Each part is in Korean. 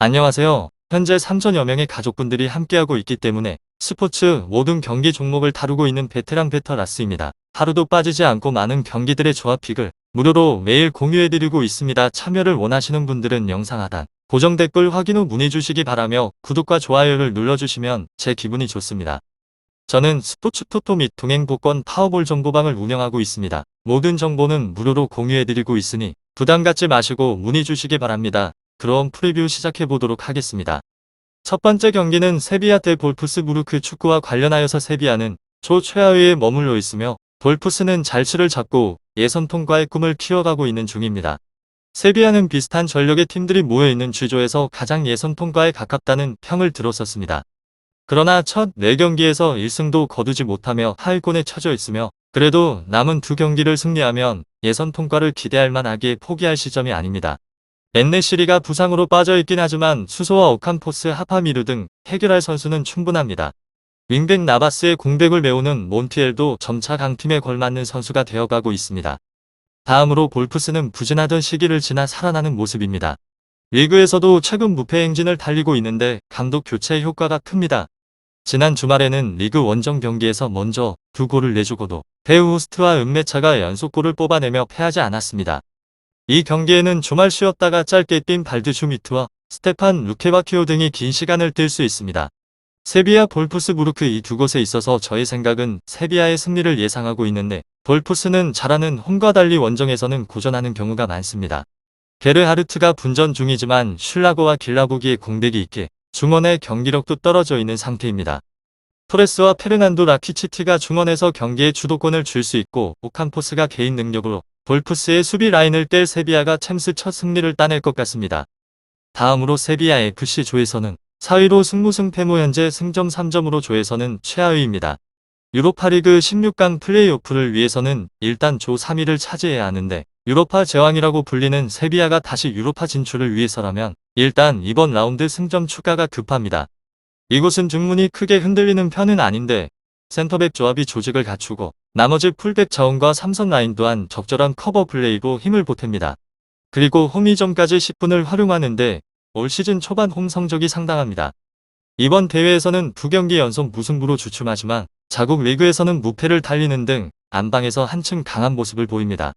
안녕하세요. 현재 3천여 명의 가족분들이 함께하고 있기 때문에 스포츠 모든 경기 종목을 다루고 있는 베테랑 베터라스입니다. 하루도 빠지지 않고 많은 경기들의 조합픽을 무료로 매일 공유해드리고 있습니다. 참여를 원하시는 분들은 영상 하단 고정 댓글 확인 후 문의 주시기 바라며 구독과 좋아요를 눌러주시면 제 기분이 좋습니다. 저는 스포츠 토토 및 동행 복권 파워볼 정보방을 운영하고 있습니다. 모든 정보는 무료로 공유해드리고 있으니 부담 갖지 마시고 문의 주시기 바랍니다. 그럼 프리뷰 시작해보도록 하겠습니다. 첫 번째 경기는 세비야 대 볼프스부르크 축구와 관련하여서 세비야는 조 최하위에 머물러 있으며 볼프스는 잘치를 잡고 예선 통과의 꿈을 키워가고 있는 중입니다. 세비야는 비슷한 전력의 팀들이 모여있는 G조에서 가장 예선 통과에 가깝다는 평을 들었었습니다. 그러나 첫 4경기에서 1승도 거두지 못하며 하위권에 처져 있으며 그래도 남은 2경기를 승리하면 예선 통과를 기대할 만하기에 포기할 시점이 아닙니다. 엔네시리가 부상으로 빠져있긴 하지만 수소와 오캄포스, 하파미르 등 해결할 선수는 충분합니다. 윙백 나바스의 공백을 메우는 몬티엘도 점차 강팀에 걸맞는 선수가 되어가고 있습니다. 다음으로 볼프스는 부진하던 시기를 지나 살아나는 모습입니다. 리그에서도 최근 무패 행진을 달리고 있는데 감독 교체 효과가 큽니다. 지난 주말에는 리그 원정 경기에서 먼저 2골을 내주고도 베우호스트와 은메차가 연속골을 뽑아내며 패하지 않았습니다. 이 경기에는 주말 쉬었다가 짧게 뛴 발드슈미트와 스테판 루케바키오 등이 긴 시간을 뛸 수 있습니다. 세비야 볼프스부르크 이 두 곳에 있어서 저의 생각은 세비야의 승리를 예상하고 있는데 볼프스는 잘하는 홈과 달리 원정에서는 고전하는 경우가 많습니다. 게르하르트가 분전 중이지만 슐라고와 길라고기의 공백이 있게 중원의 경기력도 떨어져 있는 상태입니다. 토레스와 페르난도 라키치티가 중원에서 경기의 주도권을 줄 수 있고 오캄포스가 개인 능력으로 볼프스의 수비 라인을 뗄 세비야가 챔스 첫 승리를 따낼 것 같습니다. 다음으로 세비야 FC 조에서는 4위로 승무승 패무 현재 승점 3점으로 조에서는 최하위입니다. 유로파리그 16강 플레이오프를 위해서는 일단 조 3위를 차지해야 하는데 유로파 제왕이라고 불리는 세비야가 다시 유로파 진출을 위해서라면 일단 이번 라운드 승점 추가가 급합니다. 이곳은 중문이 크게 흔들리는 편은 아닌데 센터백 조합이 조직을 갖추고 나머지 풀백 자원과 삼선 라인 또한 적절한 커버 플레이로 힘을 보탭니다. 그리고 홈 이점까지 10분을 활용하는데 올 시즌 초반 홈 성적이 상당합니다. 이번 대회에서는 2경기 연속 무승부로 주춤하지만 자국 리그에서는 무패를 달리는 등 안방에서 한층 강한 모습을 보입니다.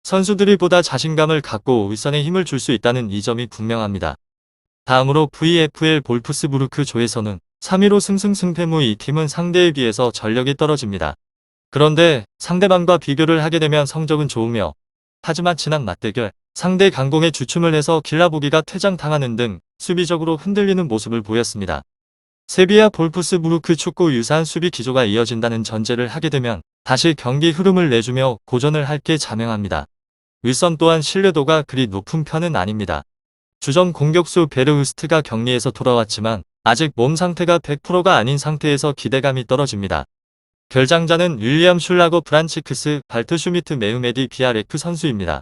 선수들이 보다 자신감을 갖고 윗선에 힘을 줄 수 있다는 이 점이 분명합니다. 다음으로 VFL 볼프스부르크 조에서는 3위로 승승승패무 이 팀은 상대에 비해서 전력이 떨어집니다. 그런데 상대방과 비교를 하게 되면 성적은 좋으며 하지만 지난 맞대결 상대 강공에 주춤을 해서 길라보기가 퇴장당하는 등 수비적으로 흔들리는 모습을 보였습니다. 세비야 볼프스부르크 축구 유사한 수비 기조가 이어진다는 전제를 하게 되면 다시 경기 흐름을 내주며 고전을 할 게 자명합니다. 윗선 또한 신뢰도가 그리 높은 편은 아닙니다. 주전 공격수 베르흐스트가 격리에서 돌아왔지만 아직 몸 상태가 100%가 아닌 상태에서 기대감이 떨어집니다. 결장자는 윌리엄 슐라거 브란치크스, 발트슈미트 메우메디 비아레크 선수입니다.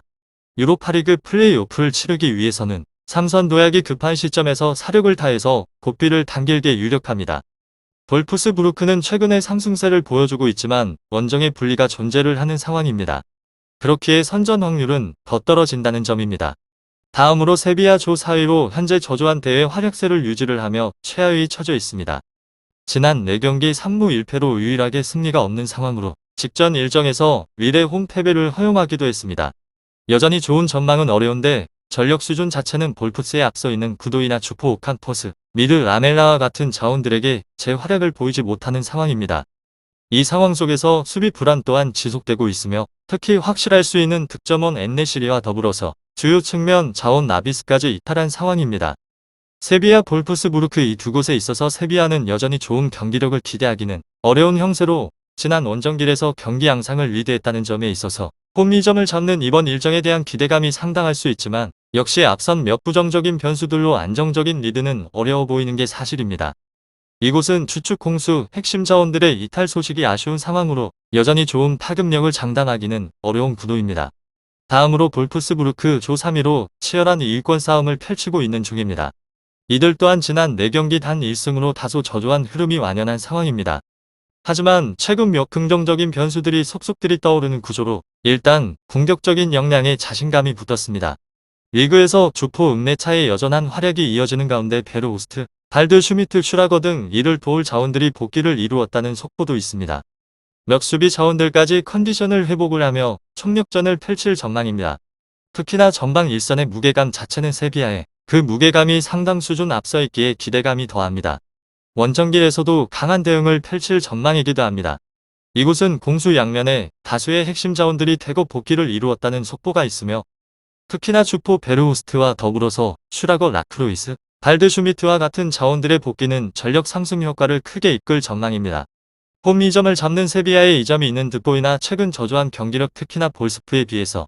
유로파리그 플레이오프를 치르기 위해서는 3선 도약이 급한 시점에서 사력을 다해서 고삐를 당길게 유력합니다. 볼프스부르크는 최근에 상승세를 보여주고 있지만 원정의 분리가 존재를 하는 상황입니다. 그렇기에 선전 확률은 더 떨어진다는 점입니다. 다음으로 세비야 조 4위로 현재 저조한 대회 활약세를 유지를 하며 최하위에 처져 있습니다. 지난 4경기 3무 1패로 유일하게 승리가 없는 상황으로 직전 일정에서 위례 홈 패배를 허용하기도 했습니다. 여전히 좋은 전망은 어려운데 전력 수준 자체는 볼프스에 앞서 있는 구도이나 주포 오칸포스, 미르 라멜라와 같은 자원들에게 제 활약을 보이지 못하는 상황입니다. 이 상황 속에서 수비 불안 또한 지속되고 있으며 특히 확실할 수 있는 득점원 엔네시리와 더불어서 주요 측면 자원 나비스까지 이탈한 상황입니다. 세비야 볼프스부르크 이 두 곳에 있어서 세비야는 여전히 좋은 경기력을 기대하기는 어려운 형세로 지난 원정길에서 경기 양상을 리드했다는 점에 있어서 홈 2점을 잡는 이번 일정에 대한 기대감이 상당할 수 있지만 역시 앞선 몇 부정적인 변수들로 안정적인 리드는 어려워 보이는 게 사실입니다. 이곳은 주축 공수 핵심 자원들의 이탈 소식이 아쉬운 상황으로 여전히 좋은 파급력을 장담하기는 어려운 구도입니다. 다음으로 볼프스부르크 조 3위로 치열한 2위권 싸움을 펼치고 있는 중입니다. 이들 또한 지난 4경기 단 1승으로 다소 저조한 흐름이 완연한 상황입니다. 하지만 최근 몇 긍정적인 변수들이 속속들이 떠오르는 구조로 일단 공격적인 역량에 자신감이 붙었습니다. 리그에서 주포 읍내차의 여전한 활약이 이어지는 가운데 베르호스트, 발드 슈미트 슈라거 등 이를 도울 자원들이 복귀를 이루었다는 속보도 있습니다. 몇 수비 자원들까지 컨디션을 회복을 하며 총력전을 펼칠 전망입니다. 특히나 전방 일선의 무게감 자체는 세비야에 그 무게감이 상당 수준 앞서 있기에 기대감이 더합니다. 원정길에서도 강한 대응을 펼칠 전망이기도 합니다. 이곳은 공수 양면에 다수의 핵심 자원들이 대거 복귀를 이루었다는 속보가 있으며 특히나 주포 베르호스트와 더불어서 슈라거 라크로이스, 발드 슈미트와 같은 자원들의 복귀는 전력 상승 효과를 크게 이끌 전망입니다. 홈 2점을 잡는 세비야의 2점이 있는 득보이나 최근 저조한 경기력 특히나 볼스프에 비해서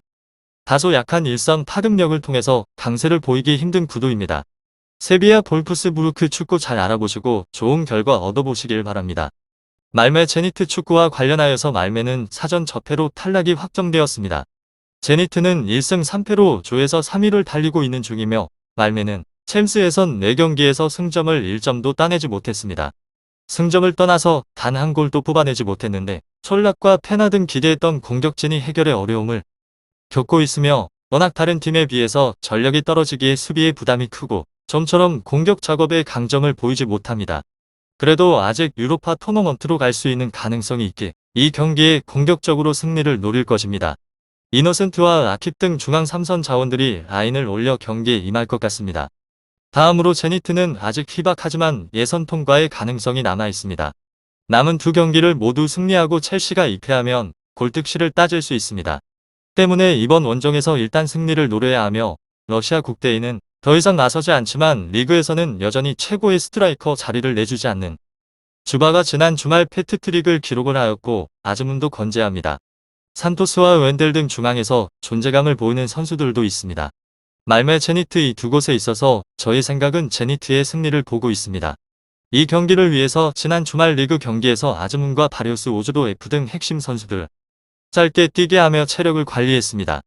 다소 약한 일선 파급력을 통해서 강세를 보이기 힘든 구도입니다. 세비야 볼프스부르크 축구 잘 알아보시고 좋은 결과 얻어보시길 바랍니다. 말메 제니트 축구와 관련하여서 말메는 사전 접패로 탈락이 확정되었습니다. 제니트는 1승 3패로 조에서 3위를 달리고 있는 중이며 말메는 챔스에선 4경기에서 승점을 1점도 따내지 못했습니다. 승점을 떠나서 단 한 골도 뽑아내지 못했는데 촐락과 페나 등 기대했던 공격진이 해결에 어려움을 겪고 있으며 워낙 다른 팀에 비해서 전력이 떨어지기에 수비의 부담이 크고 좀처럼 공격 작업에 강점을 보이지 못합니다. 그래도 아직 유로파 토너먼트로 갈 수 있는 가능성이 있기에 이 경기에 공격적으로 승리를 노릴 것입니다. 이노센트와 아킵 등 중앙 3선 자원들이 라인을 올려 경기에 임할 것 같습니다. 다음으로 제니트는 아직 희박하지만 예선 통과의 가능성이 남아 있습니다. 남은 두 경기를 모두 승리하고 첼시가 2패하면 골득실을 따질 수 있습니다. 때문에 이번 원정에서 일단 승리를 노려야 하며 러시아 국대에는 더 이상 나서지 않지만 리그에서는 여전히 최고의 스트라이커 자리를 내주지 않는 주바가 지난 주말 패트트릭을 기록을 하였고 아즈문도 건재합니다. 산토스와 웬델 등 중앙에서 존재감을 보이는 선수들도 있습니다. 말메 제니트 이 두 곳에 있어서 저희 생각은 제니트의 승리를 보고 있습니다. 이 경기를 위해서 지난 주말 리그 경기에서 아즈문과 바리우스 오즈도 F 등 핵심 선수들 짧게 뛰게 하며 체력을 관리했습니다.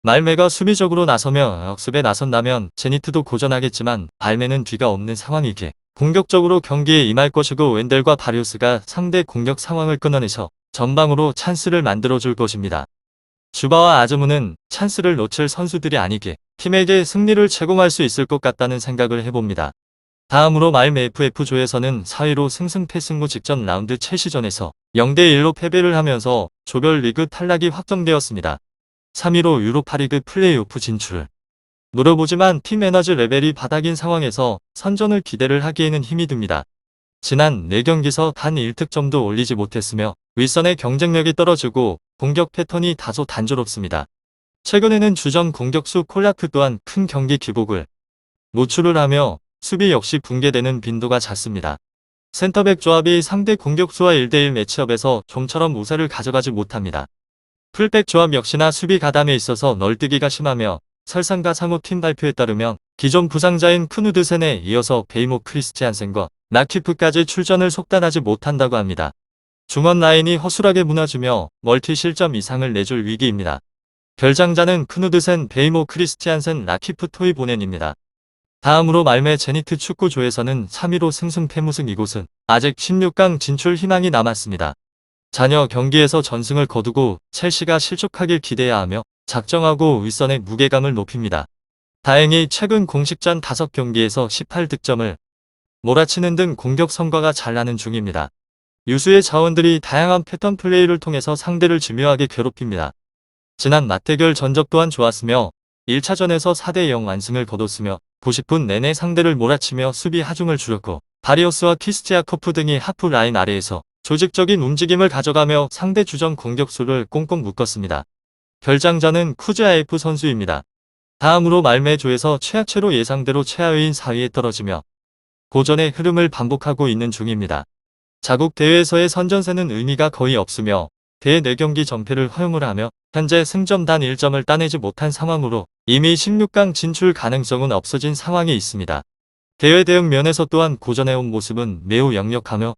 말메가 수비적으로 나서며 역습에 나선다면 제니트도 고전하겠지만 말메는 뒤가 없는 상황이기에 공격적으로 경기에 임할 것이고 웬델과 바리우스가 상대 공격 상황을 끊어내서 전방으로 찬스를 만들어줄 것입니다. 주바와 아즈문은 찬스를 놓칠 선수들이 아니기에 팀에게 승리를 제공할 수 있을 것 같다는 생각을 해봅니다. 다음으로 말메 FF조에서는 4위로 승승패 승부 직전 라운드 첼시전에서 0대1로 패배를 하면서 조별리그 탈락이 확정되었습니다. 3위로 유로파리그 플레이오프 진출을 노려보지만 팀 에너지 레벨이 바닥인 상황에서 선전을 기대를 하기에는 힘이 듭니다. 지난 4경기서 단 1득점도 올리지 못했으며 윗선의 경쟁력이 떨어지고 공격 패턴이 다소 단조롭습니다. 최근에는 주전 공격수 콜라크 또한 큰 경기 기복을 노출을 하며 수비 역시 붕괴되는 빈도가 잦습니다. 센터백 조합이 상대 공격수와 1대1 매치업에서 좀처럼 우세를 가져가지 못합니다. 풀백 조합 역시나 수비 가담에 있어서 널뛰기가 심하며 설상가상호 팀 발표에 따르면 기존 부상자인 크누드센에 이어서 베이모 크리스티안센과 나키프까지 출전을 속단하지 못한다고 합니다. 중원 라인이 허술하게 무너지며 멀티 실점 이상을 내줄 위기입니다. 결장자는 크누드센, 베이모 크리스티안센, 라키프 토이보넨입니다. 다음으로 말메 제니트 축구조에서는 3위로 승승패무승 이곳은 아직 16강 진출 희망이 남았습니다. 잔여 경기에서 전승을 거두고 첼시가 실족하길 기대해야 하며 작정하고 윗선의 무게감을 높입니다. 다행히 최근 공식전 5경기에서 18득점을 몰아치는 등 공격 성과가 잘 나는 중입니다. 유수의 자원들이 다양한 패턴 플레이를 통해서 상대를 집요하게 괴롭힙니다. 지난 맞대결 전적 또한 좋았으며 1차전에서 4대0 완승을 거뒀으며 90분 내내 상대를 몰아치며 수비 하중을 줄였고 바리오스와 키스티아코프 등이 하프 라인 아래에서 조직적인 움직임을 가져가며 상대 주전 공격수를 꽁꽁 묶었습니다. 결장자는 쿠즈아에프 선수입니다. 다음으로 말메조에서 최하체로 예상대로 최하위인 4위에 떨어지며 고전의 흐름을 반복하고 있는 중입니다. 자국 대회에서의 선전세는 의미가 거의 없으며 대회 4경기 전패를 허용을 하며 현재 승점 단 1점을 따내지 못한 상황으로 이미 16강 진출 가능성은 없어진 상황이 있습니다. 대회 대응 면에서 또한 고전해온 모습은 매우 역력하며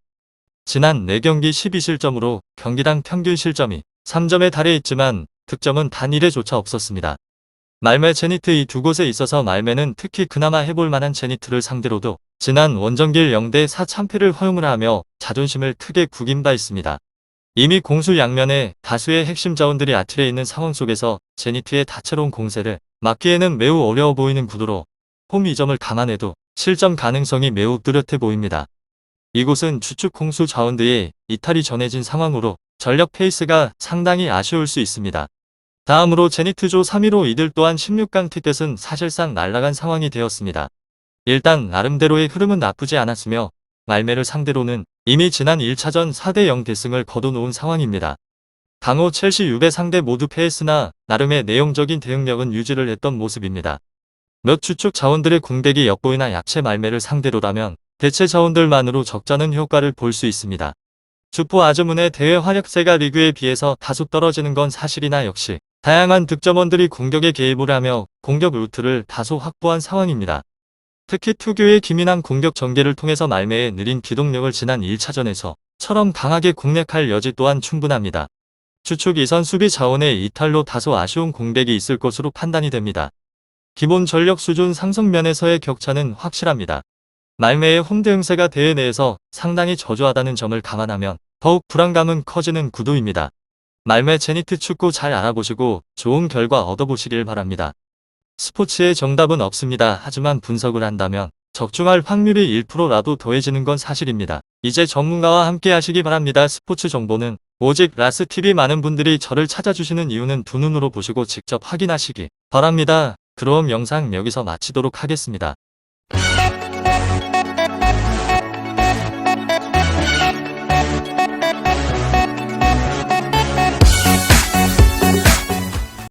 지난 4경기 12실점으로 경기당 평균 실점이 3점에 달해 있지만 득점은 단 1회조차 없었습니다. 말메 제니트 이 두 곳에 있어서 말메는 특히 그나마 해볼 만한 제니트를 상대로도 지난 원정길 0대4 참패를 허용을 하며 자존심을 크게 구긴 바 있습니다. 이미 공수 양면에 다수의 핵심 자원들이 아틀에 있는 상황 속에서 제니트의 다채로운 공세를 막기에는 매우 어려워 보이는 구도로 홈 이 점을 감안해도 실점 가능성이 매우 뚜렷해 보입니다. 이곳은 주축 공수 자원들의 이탈이 전해진 상황으로 전력 페이스가 상당히 아쉬울 수 있습니다. 다음으로 제니트조 3위로 이들 또한 16강 티켓은 사실상 날아간 상황이 되었습니다. 일단 나름대로의 흐름은 나쁘지 않았으며 말매를 상대로는 이미 지난 1차전 4대0 대승을 거둬놓은 상황입니다. 강호 첼시 유배 상대 모두 패했으나 나름의 내용적인 대응력은 유지를 했던 모습입니다. 몇 주축 자원들의 공백이 엿보이나 약체 말매를 상대로라면 대체 자원들만으로 적잖은 효과를 볼 수 있습니다. 주포 아즈문의 대회 활약세가 리그에 비해서 다소 떨어지는 건 사실이나 역시 다양한 득점원들이 공격에 개입을 하며 공격 루트를 다소 확보한 상황입니다. 특히 투교의 기민한 공격 전개를 통해서 말매의 느린 기동력을 지난 1차전에서처럼 강하게 공략할 여지 또한 충분합니다. 주축 2선 수비 자원의 이탈로 다소 아쉬운 공백이 있을 것으로 판단이 됩니다. 기본 전력 수준 상승 면에서의 격차는 확실합니다. 말매의 홈 대응세가 대회 내에서 상당히 저조하다는 점을 감안하면 더욱 불안감은 커지는 구도입니다. 말매 제니트 축구 잘 알아보시고 좋은 결과 얻어보시길 바랍니다. 스포츠의 정답은 없습니다. 하지만 분석을 한다면 적중할 확률이 1%라도 더해지는 건 사실입니다. 이제 전문가와 함께 하시기 바랍니다. 스포츠 정보는 오직 라스TV. 많은 분들이 저를 찾아주시는 이유는 두 눈으로 보시고 직접 확인하시기 바랍니다. 그럼 영상 여기서 마치도록 하겠습니다.